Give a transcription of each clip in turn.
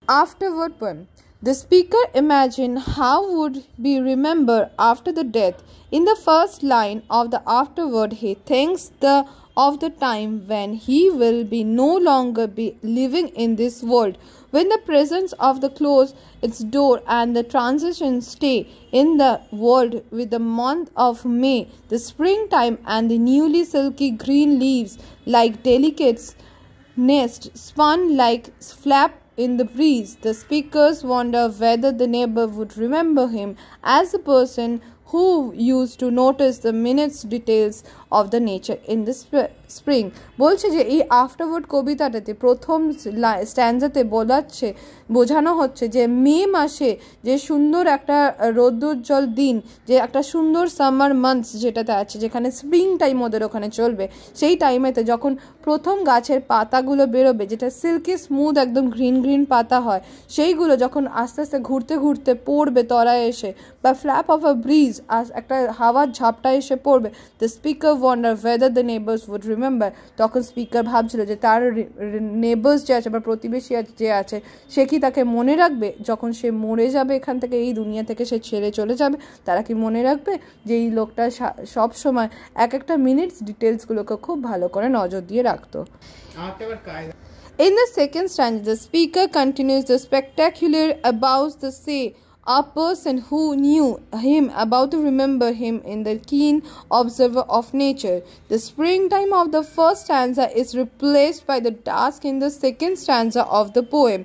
Afterward poem. The speaker imagined how would be remembered after the death. In the first line of the afterword, he thinks of the time when he will be no longer be living in this world, when the presence of the close its door and the transition stay in the world with the month of May, the springtime and the newly silky green leaves like delicate nest spun like flap in the breeze. The speakers wonder whether the neighbor would remember him as a person who used to notice the minute details of the nature in the spring. বলছে যে এই afterward কবিতাটাতে প্রথম স্ট্যান্জাতে বোঝানো হচ্ছে যে মে মাসে যে সুন্দর একটা রৌদ্রোজ্জ্বল দিন, যে একটা সুন্দর সামার মান্থস যেটাতে আছে, যেখানে স্প্রিং টাইম ওদের ওখানে চলবে, সেই টাইমেতে যখন প্রথম গাছের পাতাগুলো বেরোবে, যেটা সিল্কি স্মুথ একদম গ্রিন গ্রিন পাতা হয়, সেইগুলো যখন আস্তে আস্তে ঘুরতে ঘুরতে পড়বে তলায় এসে, বা ফ্ল্যাপ অফ আ ব্রিজ একটা হাওয়ার ঝাপটা এসে পড়বে, the speaker wonder whether the neighbours would remember. তখন স্পিকার ভাবছিল যে তার নেবার্স যে আছে বা প্রতিবেশী যে আছে সে কি তাকে মনে রাখবে যখন সে মরে যাবে, এখান থেকে এই দুনিয়া থেকে সে ছেড়ে চলে যাবে, তারা কি মনে রাখবে যে এই লোকটা সব সময় এক একটা মিনিটস ডিটেলসগুলোকে খুব ভালো করে নজর দিয়ে রাখতো। In the second stanza, the speaker continues the spectacular about the say, a person who knew him about to remember him in the keen observer of nature. The springtime of the first stanza is replaced by the dusk in the second stanza of the poem.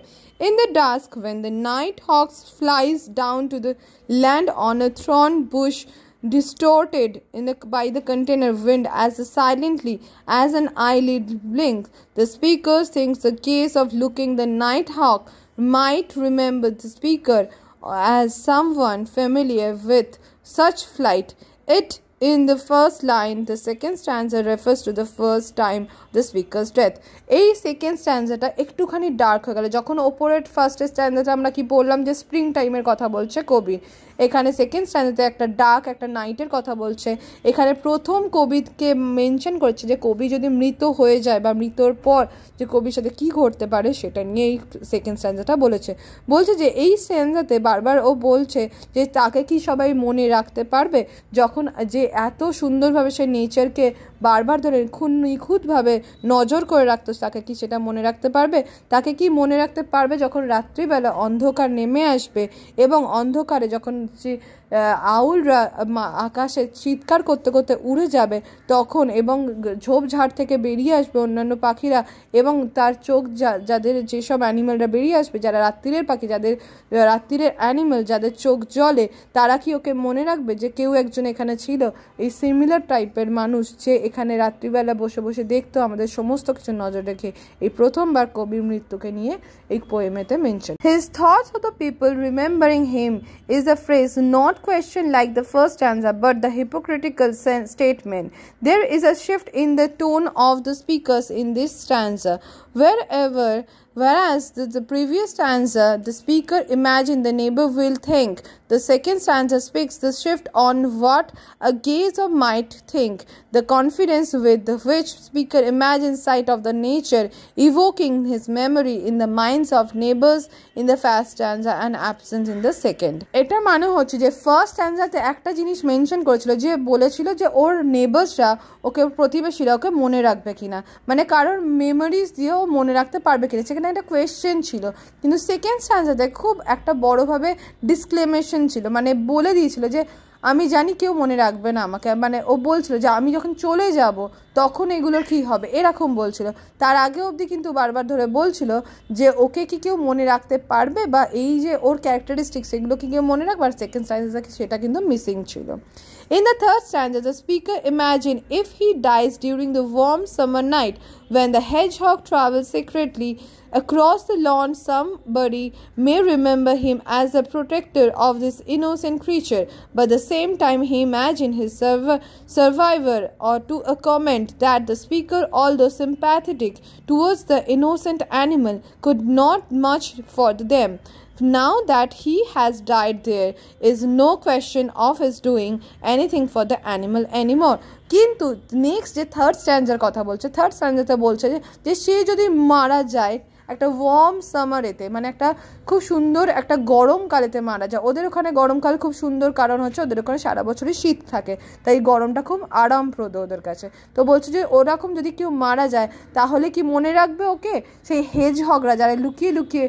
In the dusk, when the night hawk flies down to the land on a thorn bush, distorted by the container wind as silently as an eyelid blinks, the speaker thinks the case of looking the night hawk might remember the speaker as someone familiar with such flight. It in the first line, the second stanza refers to the first time the speaker's death. এই second স্ট্যান্জাটা একটুখানি dark হয়ে গেল যখন ওপরের first স্ট্যান্জাটা আমরা কি বললাম যে স্প্রিং টাইমের কথা বলছে কবি, এখানে সেকেন্ড স্ট্যান্জাতে একটা ডার্ক একটা নাইটের কথা বলছে। এখানে প্রথম কবিকে মেনশন করছে যে কবি যদি মৃত হয়ে যায় বা মৃত্যুর পর যে কবির সাথে কী ঘটতে পারে সেটা নিয়ে এই সেকেন্ড স্ট্যান্জাটা বলছে যে এই স্ট্যান্জাতে বারবার ও বলছে যে তাকে কি সবাই মনে রাখতে পারবে, যখন যে এত সুন্দরভাবে সে নেচারকে বারবার ধরে নিখুঁতভাবে নজর করে রাখতো, তাকে কি সেটা মনে রাখতে পারবে? তাকে কি মনে রাখতে পারবে যখন রাত্রিবেলা অন্ধকার নেমে আসবে এবং অন্ধকারে যখন যে আউলরা আকাশে চিৎকার করতে করতে উড়ে যাবে তখন, এবং ঝোপঝাড় থেকে বেরিয়ে আসবে অন্যান্য পাখিরা, এবং তার চোখ যাদের যেসব অ্যানিমেলরা বেরিয়ে আসবে, যারা রাত্রিরের পাখি, যাদের রাত্রিরের অ্যানিমেল, যাদের চোখ জ্বলে, তারা কি ওকে মনে রাখবে যে কেউ একজন এখানে ছিল? এই সিমিলার টাইপের মানুষ যে এখানে রাত্রিবেলা বসে বসে দেখতো আমাদের সমস্ত কিছু নজর রেখে, এই প্রথমবার কবির মৃত্যুকে নিয়ে এই পোয়েমেতে mention. His thoughts of the people remembering him is a phrase not questioned like the first stanza but the hypocritical statement. There is a shift in the tone of the speakers in this stanza. Whereas the previous stanza, the speaker imagined the neighbor will think. The second stanza speaks the shift on what a gazer might think. The confidence with which speaker imagines sight of the nature, evoking his memory in the minds of neighbors in the first stanza and absence in the second. এটা মানে হচ্ছে যে first স্ট্যান্জাতে একটা জিনিস mention করেছিল, যে বলেছিল যে ওর নেবার্সরা ওকে, প্রতিবেশীরা ওকে মনে রাখবে কিনা, মানে কারোর মেমোরিজ দিয়েও মনে রাখতে পারবে কিনা, সেখানে একটা কোয়েশ্চেন ছিল। কিন্তু সেকেন্ড স্ট্যান্জাতে খুব একটা বড়োভাবে ডিসক্লেমেশন ছিল, মানে বলে দিয়েছিল যে আমি জানি কেউ মনে রাখবে না আমাকে, মানে ও বলছিল যে আমি যখন চলে যাব তখন এগুলোর কী হবে, এরকম বলছিল। তার আগে অবধি কিন্তু বারবার ধরে বলছিল যে ওকে কি কেউ মনে রাখতে পারবে, বা এই যে ওর ক্যারেক্টারিস্টিক্স এগুলো কি কেউ মনে রাখবে, আর সেকেন্ড স্ট্যান্জাতে সেটা কিন্তু মিসিং ছিল। In the third stanza, the speaker imagined if he dies during the warm summer night, when the hedgehog travels secretly across the lawn, somebody may remember him as the protector of this innocent creature, but at the same time he imagined his survivor or to a comment that the speaker, although sympathetic towards the innocent animal, could not much for them. Now that he has died, there is no question of his doing anything for the animal anymore. কিন্তু next যে third স্ট্যান্জার কথা বলছে, third স্ট্যান্জাতে বলছে যে সে যদি মারা যায় একটা ওয়ার্ম সামারেতে, মানে একটা খুব সুন্দর একটা গরমকালেতে মারা যায়। ওদের ওখানে গরমকাল খুব সুন্দর, কারণ হচ্ছে ওদের ওখানে সারা বছরই শীত থাকে, তাই গরমটা খুব আরামপ্রদ ওদের কাছে। তো বলছে যে ওরকম যদি কেউ মারা যায় তাহলে কি মনে রাখবে ওকে? সেই হেজহগরা যারা লুকিয়ে লুকিয়ে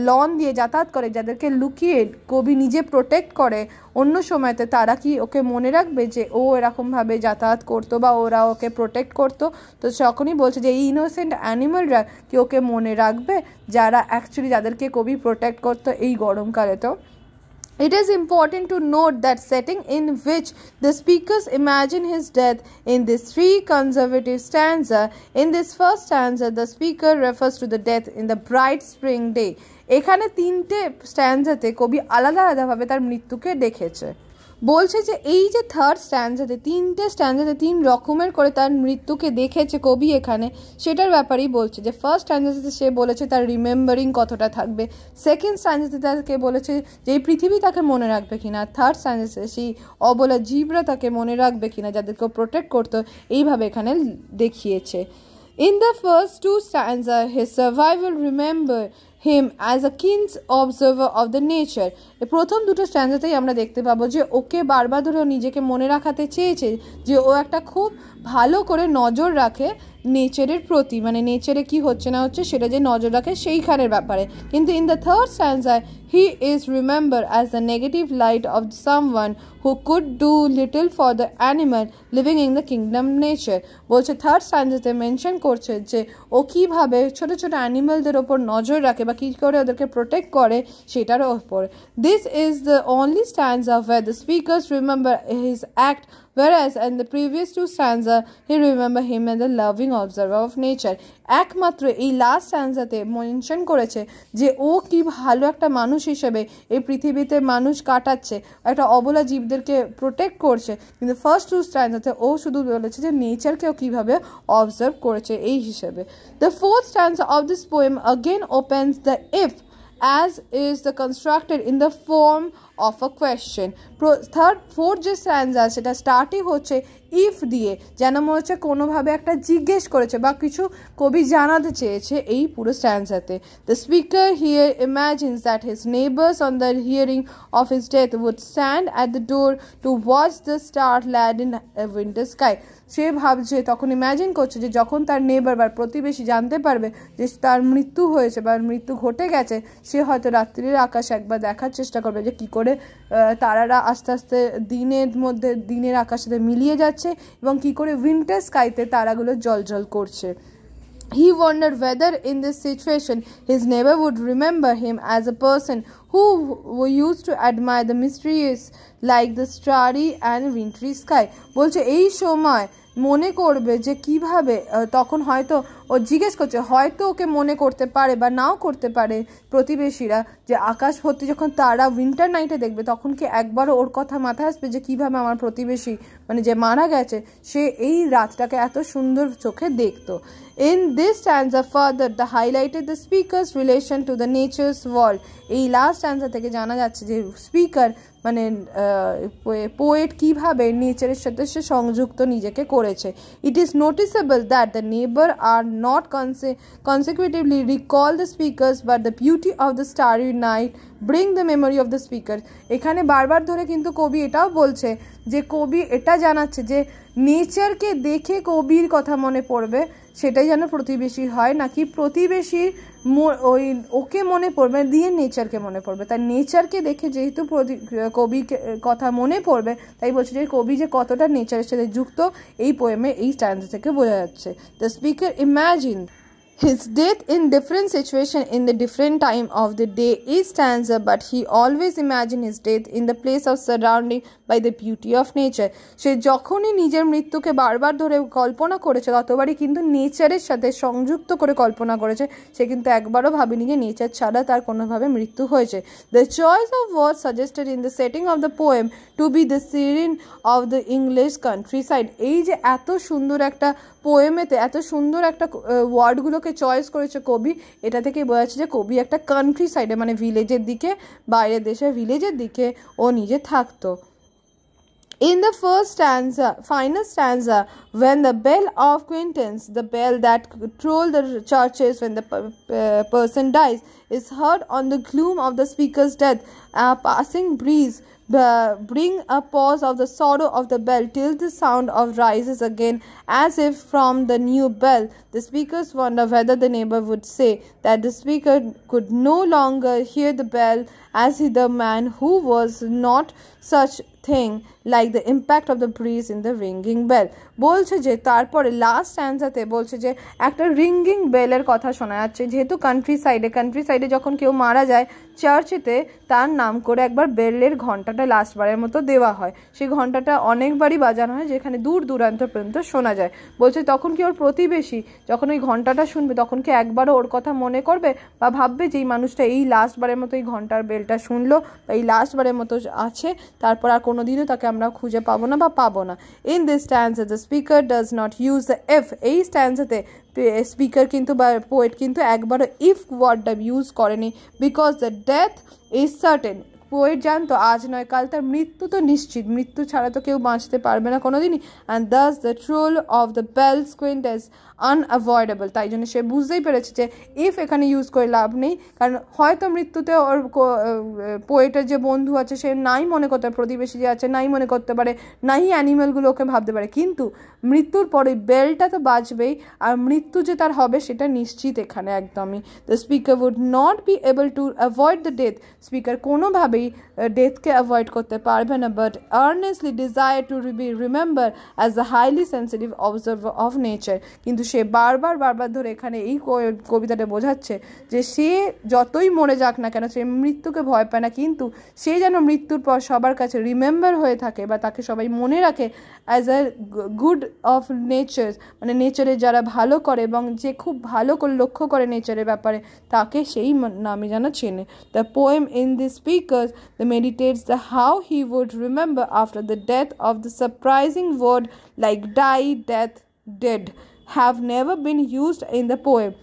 লন দিয়ে যাতায়াত করে, যাদেরকে লুকিয়ে কবি নিজে প্রোটেক্ট করে অন্য সময়তে, তারা কি ওকে মনে রাখবে যে ও এরকমভাবে যাতায়াত করতো বা ওরা ওকে প্রোটেক্ট করতো? তো তখনই বলছে যে এই ইনোসেন্ট অ্যানিমালরা কি ওকে মনে রাখবে, যারা অ্যাকচুয়ালি যাদেরকে কবি প্রোটেক্ট করতো এই গরমকালে। তো it is important to note that setting in which the speakers imagine his death in this three consecutive stanza. In this first stanza, the speaker refers to the death in the bright spring day. এখানে তিনটে স্ট্যান্জাতে কবি আলাদা আলাদাভাবে তার মৃত্যুকে দেখেছে। বলছে যে এই যে থার্ড স্ট্যান্জাতে তিনটে স্ট্যান্জাতে তিন রকমের করে তার মৃত্যুকে দেখেছে কবি এখানে, সেটার ব্যাপারেই বলছে। যে ফার্স্ট স্ট্যান্জাতে সে বলেছে তার রিমেম্বারিং কতটা থাকবে, সেকেন্ড স্ট্যান্জাতে তাকে বলেছে যে এই পৃথিবী তাকে মনে রাখবে কিনা, থার্ড স্ট্যান্জাতে সেই অবলা জীবরা তাকে মনে রাখবে কিনা যাদেরকে প্রোটেক্ট করতো, এইভাবে এখানে দেখিয়েছে। In the first two stanzas, his survival remember him as a keen observer of the nature. প্রথম দুটো স্ট্যান্জাতেই আমরা দেখতে পাবো যে ওকে বারবার ধরে নিজেকে মনে রাখাতে চেয়েছে যে ও একটা খুব ভালো করে নজর রাখে নেচারের প্রতি, মানে নেচারে কি হচ্ছে না হচ্ছে সেটা যে নজর রাখে সেইখানের ব্যাপারে। কিন্তু in the third স্ট্যান্জা he is remember as the negative light off someone who could do little for the animal living in the kingdom nature. বলছে থার্ড স্ট্যান্জাতে মেনশন করছে যে ও কীভাবে ছোটো ছোটো অ্যানিমালদের ওপর নজর রাখে বা কী করে ওদেরকে প্রোটেক্ট করে সেটার ওপর। This is the only stanza where the speakers remember his act, whereas in the previous two stanza he remember him as a loving observer of nature. একমাত্র এই লাস্ট স্ট্যান্জাতে মেনশন করেছে যে ও কি ভালো একটা মানুষ হিসেবে এই পৃথিবীতে মানুষ কাটাচ্ছে, একটা অবলা জীবদেরকে প্রোটেক্ট করছে। কিন্তু ফার্স্ট টু স্ট্যান্জাতে ও শুধু বলেছে যে নেচারকেও কীভাবে অবজার্ভ করেছে এই হিসেবে। The fourth স্ট্যান্জা of this poem again opens the if as is the constructed in the form of a question. Fourth যে স্ট্যান্জা সেটা স্টার্টই হচ্ছে ইফ দিয়ে, যেন মনে হচ্ছে কোনোভাবে একটা জিজ্ঞেস করেছে বা কিছু কবি জানাতে চেয়েছে এই পুরো স্ট্যান্জাতে। The speaker here imagines that his neighbours on the hearing of his death would stand at the door to watch the star lad in winter sky. সে ভাবছে, তখন ইম্যাজিন করছে যে যখন তার নেবার বা প্রতিবেশী জানতে পারবে যে তার মৃত্যু হয়েছে বা মৃত্যু ঘটে গেছে, সে হয়তো রাত্রির আকাশ একবার দেখার চেষ্টা করবে যে কী করে তারারা আস্তে আস্তে দিনের মধ্যে দিনের আকাশের সাথে মিলিয়ে যাচ্ছে এবং কী করে উইন্টার স্কাইতে তারাগুলো জ্বলজ্বল করছে। He wondered whether in this situation his neighbor would remember him as a person who used to admire the mysteries like the starry and wintry sky. বলছে এই সময় মনে করবে যে কিভাবে, তখন হয়তো ও জিজ্ঞেস করছে, হয়তো ওকে মনে করতে পারে বা নাও করতে পারে প্রতিবেশীরা যে আকাশ ভর্তি যখন তারা উইন্টার নাইটে দেখবে তখন কি একবারও ওর কথা মাথায় আসবে যে কীভাবে আমার প্রতিবেশী মানে যে মারা গেছে সে এই রাতটাকে এত সুন্দর চোখে দেখতো। In this stanza further the highlighted the speaker's relation to the nature's world. এই লাস্ট স্ট্যান্জা থেকে জানা যাচ্ছে যে স্পিকার মানে পোয়েট কীভাবে নেচারের সাথে সে সংযুক্ত নিজেকে করেছে। It is noticeable that the neighbour are not consecutively recall the speakers but the beauty of the starry night bring the memory of the speaker. এখানে বারবার ধরে কিন্তু কবি এটাও বলছে যে কবি এটা জানাচ্ছে যে নেচারকে দেখে কবির কথা মনে পড়বে, সেটাই যেন প্রতিবেশী হয়, নাকি প্রতিবেশী ওই ওকে মনে পড়বে দিয়ে নেচারকে মনে পড়বে। তাই নেচারকে দেখে যেহেতু কবিকে কথা মনে পড়বে, তাই বলছে যে কবি যে কতটা নেচারের সাথে যুক্ত এই পোয়েমে এই স্ট্যান্জা থেকে বোঝা যাচ্ছে। The speaker imagine his death in different situation in the different time of the day is stanza, but he always imagined his death in the place of surrounding by the beauty of nature. সে যখনই নিজের মৃত্যুকে বারবার ধরে কল্পনা করেছে ততবারই কিন্তু নেচারের সাথে সংযুক্ত করে কল্পনা করেছে, সে কিন্তু একবারও ভাবেনি যে নেচার ছাড়া তার কোনোভাবে মৃত্যু হয়েছে। The choice of words suggested in the setting of the poem to be the serene of the English countryside. এই যে এত সুন্দর একটা পোয়েমেতে এত সুন্দর একটা ওয়ার্ডগুলোকে চয়েস করেছে কবি, এটা থেকেই বোঝা যাচ্ছে যে কবি একটা কান্ট্রি সাইডে মানে ভিলেজের দিকে, বাইরের দেশের ভিলেজের দিকে ও নিজে থাকতো। In the first stanza, final stanza, when the bell of acquaintance, the bell that toll the churches when the person dies, is heard on the gloom of the speaker's death, a passing breeze bring a pause of the sorrow of the bell till the sound of rises again as if from the new bell. The speakers wonder whether the neighbor would say that the speaker could no longer hear the bell as he the man who was not such thing like the impact of the breeze in the ringing bell. বলছে যে তারপরে last স্ট্যান্জাতে বলছে যে একটা ringing বেলের কথা শোনা যাচ্ছে, যেহেতু কান্ট্রি সাইডে যখন কেউ মারা যায় চার্চেতে তার নাম করে একবার বেলের ঘন্টাটা লাস্টবারের মতো দেওয়া হয়, সেই ঘন্টাটা অনেকবারই বাজানো হয় যেখানে দূর দূরান্ত পর্যন্ত শোনা যায়। বলছে তখন কি ওর প্রতিবেশী যখন ওই ঘন্টাটা শুনবে তখন কি একবারও ওর কথা মনে করবে বা ভাববে যে এই মানুষটা এই লাস্টবারের মতো এই ঘন্টার বেলটা শুনলো বা এই লাস্টবারের মতো আছে, তারপর আর কোনোদিনও তাকে আমরা খুঁজে পাবো না বা পাবো না। In this stanza the speaker does not use the if, এই স্ট্যান্সাতে স্পিকার কিন্তু বা পোয়েট কিন্তু একবারও ইফ ওয়ার্ডটা ইউজ করেনি, because the death is certain. Poet জানতো আজ নয় কাল তার মৃত্যু তো নিশ্চিত, মৃত্যু ছাড়া তো কেউ বাঁচতে পারবে না কোনোদিনই। And thus the troll of the bell squints unavoidable, তাই জন্য সে বুঝতেই পেরেছে যে ইফ এখানে ইউজ করে লাভ নেই, কারণ হয়তো মৃত্যুতে ওর পোয়েটের যে বন্ধু আছে সে নাই মনে করতে পারে, প্রতিবেশী যে আছে নাই মনে করতে পারে, নাই অ্যানিমেলগুলো ওকে ভাবতে পারে, কিন্তু মৃত্যুর পরে বেলটা তো বাজবেই আর মৃত্যু যে তার হবে সেটা নিশ্চিত এখানে একদমই। The speaker would not be able to avoid the death, speaker কোনোভাবেই ডেথকে অ্যাভয়েড করতে পারবে না, but earnestly desire to be remember as the highly sensitive observer of nature. কিন্তু সে বারবার ধরে এখানে এই কবিতাটা বোঝাচ্ছে যে সে যতই মরে যাক না কেন সে মৃত্যুকে ভয় পায় না, কিন্তু সে যেন মৃত্যুর পর সবার কাছে রিমেম্বার হয়ে থাকে বা তাকে সবাই মনে রাখে as a good of nature, মানে নেচারের যারা ভালো করে এবং যে খুব ভালো করে লক্ষ্য করে নেচারের ব্যাপারে তাকে সেই নামে যেন চেনে। The poem in the speaker the meditates the how he would remember after the death of the surprising word like die, death, dead have never been used in the poem.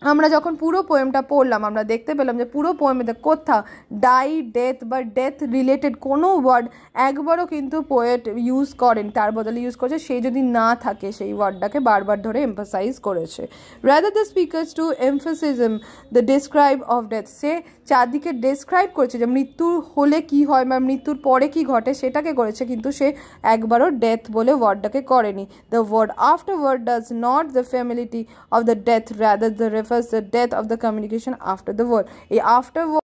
আমরা যখন পুরো পোয়েমটা পড়লাম আমরা দেখতে পেলাম যে পুরো পোয়েমেতে কোথাও ডাই, ডেথ বা ডেথ রিলেটেড কোনো ওয়ার্ড একবারও কিন্তু পোয়েট ইউজ করেন, তার বদলে ইউজ করেছে সে যদি না থাকে সেই ওয়ার্ডটাকে বারবার ধরে এমফাসাইজ করেছে। Rather the speaker's to emphasis the describe of death, সে চারদিকে ডেসক্রাইব করেছে যে মৃত্যু হলে কি হয় বা মৃত্যুর পরে কি ঘটে সেটাকে করেছে, কিন্তু সে একবারও ডেথ বলে ওয়ার্ডটাকে করেনি। The word after word does not the familiarity of the death, rather the refers the death of the communication after the war. এই after